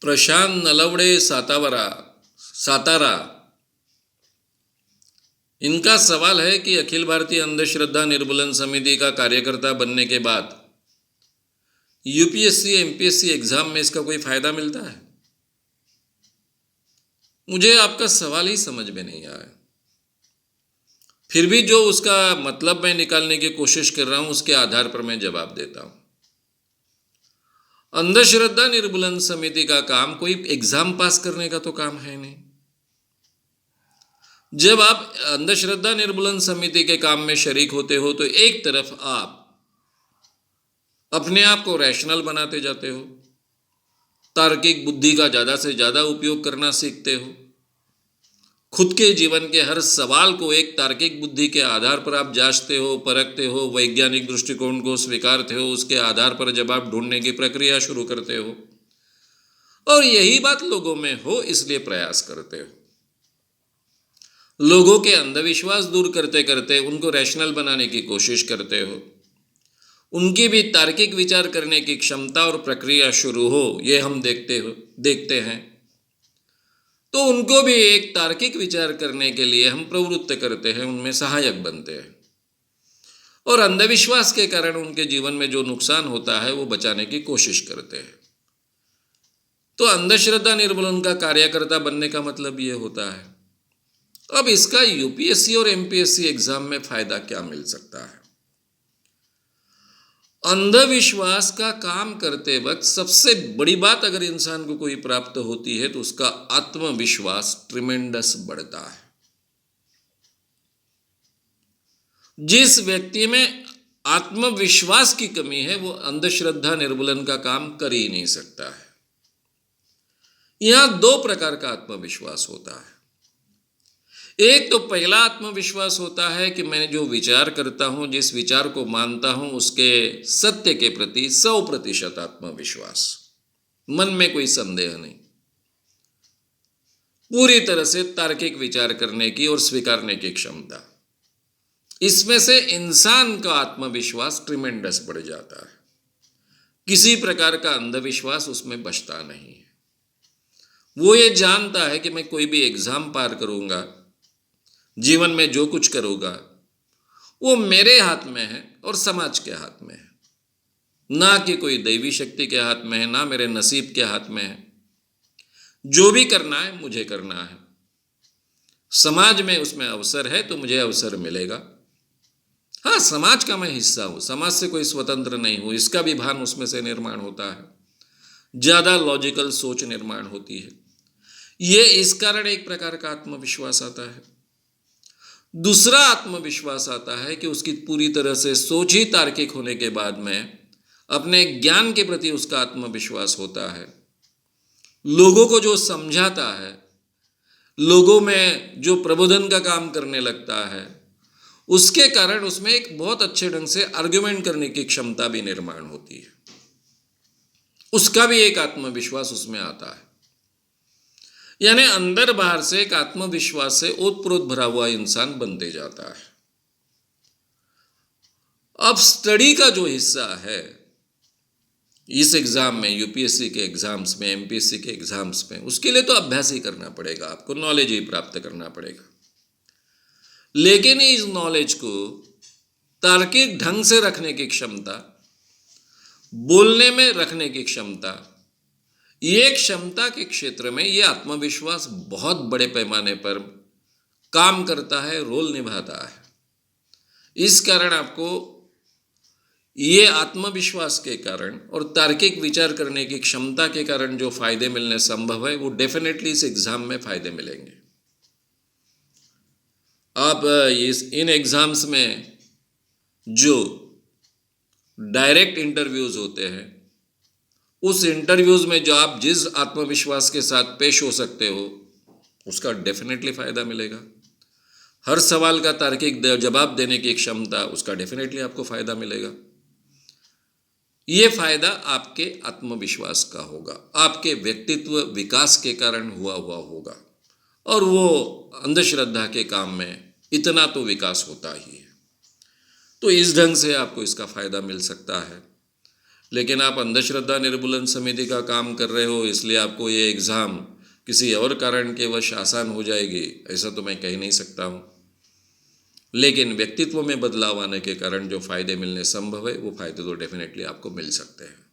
प्रशांत नलवड़े सातारा, इनका सवाल है कि अखिल भारतीय अंधश्रद्धा निर्मूलन समिति का कार्यकर्ता बनने के बाद यूपीएससी एमपीएससी एग्जाम में इसका कोई फायदा मिलता है? मुझे आपका सवाल ही समझ में नहीं आया। फिर भी जो उसका मतलब मैं निकालने की कोशिश कर रहा हूं उसके आधार पर मैं जवाब देता हूं। अंधश्रद्धा निर्मूलन समिति का काम कोई एग्जाम पास करने का तो काम है नहीं। जब आप अंधश्रद्धा निर्मूलन समिति के काम में शरीक होते हो तो एक तरफ आप अपने आप को रैशनल बनाते जाते हो, तार्किक बुद्धि का ज़्यादा से ज़्यादा उपयोग करना सीखते हो, खुद के जीवन के हर सवाल को एक तार्किक बुद्धि के आधार पर आप जांचते हो, परखते हो, वैज्ञानिक दृष्टिकोण को स्वीकारते हो, उसके आधार पर जवाब ढूंढने की प्रक्रिया शुरू करते हो और यही बात लोगों में हो इसलिए प्रयास करते हो। लोगों के अंधविश्वास दूर करते करते उनको रैशनल बनाने की कोशिश करते हो, उनकी भी तार्किक विचार करने की क्षमता और प्रक्रिया शुरू हो, ये हम देखते हैं। तो उनको भी एक तार्किक विचार करने के लिए हम प्रवृत्त करते हैं, उनमें सहायक बनते हैं और अंधविश्वास के कारण उनके जीवन में जो नुकसान होता है वो बचाने की कोशिश करते हैं। तो अंधश्रद्धा निर्मूलन का कार्यकर्ता बनने का मतलब ये होता है। अब इसका यूपीएससी और एमपीएससी एग्जाम में फायदा क्या मिल सकता है? अंधविश्वास का काम करते वक्त सबसे बड़ी बात अगर इंसान को कोई प्राप्त होती है तो उसका आत्मविश्वास ट्रिमेंडस बढ़ता है। जिस व्यक्ति में आत्मविश्वास की कमी है वो अंधश्रद्धा निर्मूलन का काम कर ही नहीं सकता है। यहां दो प्रकार का आत्मविश्वास होता है। एक तो पहला आत्मविश्वास होता है कि मैं जो विचार करता हूं, जिस विचार को मानता हूं उसके सत्य के प्रति 100% आत्मविश्वास, मन में कोई संदेह नहीं, पूरी तरह से तार्किक विचार करने की और स्वीकारने की क्षमता। इसमें से इंसान का आत्मविश्वास ट्रिमेंडस बढ़ जाता है। किसी प्रकार का अंधविश्वास उसमें बचता नहीं है। वो ये जानता है कि मैं कोई भी एग्जाम पार करूंगा, जीवन में जो कुछ करूंगा वो मेरे हाथ में है और समाज के हाथ में है, ना कि कोई दैवी शक्ति के हाथ में है, ना मेरे नसीब के हाथ में है। जो भी करना है मुझे करना है। समाज में उसमें अवसर है तो मुझे अवसर मिलेगा। हाँ, समाज का मैं हिस्सा हूं, समाज से कोई स्वतंत्र नहीं हूं, इसका भी भान उसमें से निर्माण होता है। ज्यादा लॉजिकल सोच निर्माण होती है। ये इस कारण एक प्रकार का आत्मविश्वास आता है। दूसरा आत्मविश्वास आता है कि उसकी पूरी तरह से सोच ही तार्किक होने के बाद में अपने ज्ञान के प्रति उसका आत्मविश्वास होता है। लोगों को जो समझाता है, लोगों में जो प्रबोधन का काम करने लगता है, उसके कारण उसमें एक बहुत अच्छे ढंग से आर्ग्यूमेंट करने की क्षमता भी निर्माण होती है। उसका भी एक आत्मविश्वास उसमें आता है। यानी अंदर बाहर से एक आत्मविश्वास से ओतप्रोत भरा हुआ इंसान बनते जाता है। अब स्टडी का जो हिस्सा है इस एग्जाम में, यूपीएससी के एग्जाम्स में, एमपीएससी के एग्जाम्स में, उसके लिए तो अभ्यास ही करना पड़ेगा, आपको नॉलेज ही प्राप्त करना पड़ेगा। लेकिन इस नॉलेज को तार्किक ढंग से रखने की क्षमता, बोलने में रखने की क्षमता, ये क्षमता के क्षेत्र में ये आत्मविश्वास बहुत बड़े पैमाने पर काम करता है, रोल निभाता है। इस कारण आपको ये आत्मविश्वास के कारण और तार्किक विचार करने की क्षमता के कारण जो फायदे मिलने संभव है वो डेफिनेटली इस एग्जाम में फायदे मिलेंगे। आप इन एग्जाम्स में जो डायरेक्ट इंटरव्यूज होते हैं, उस इंटरव्यूज में जो आप जिस आत्मविश्वास के साथ पेश हो सकते हो उसका डेफिनेटली फायदा मिलेगा। हर सवाल का तार्किक जवाब देने की क्षमता, उसका डेफिनेटली आपको फायदा मिलेगा। ये फायदा आपके आत्मविश्वास का होगा, आपके व्यक्तित्व विकास के कारण हुआ होगा और वो अंधश्रद्धा के काम में इतना तो विकास होता ही है। तो इस ढंग से आपको इसका फायदा मिल सकता है। लेकिन आप अंधश्रद्धा निर्मूलन समिति का काम कर रहे हो इसलिए आपको ये एग्ज़ाम किसी और कारण के वश आसान हो जाएगी, ऐसा तो मैं कह नहीं सकता हूँ। लेकिन व्यक्तित्व में बदलाव आने के कारण जो फ़ायदे मिलने संभव है वो फ़ायदे तो डेफिनेटली आपको मिल सकते हैं।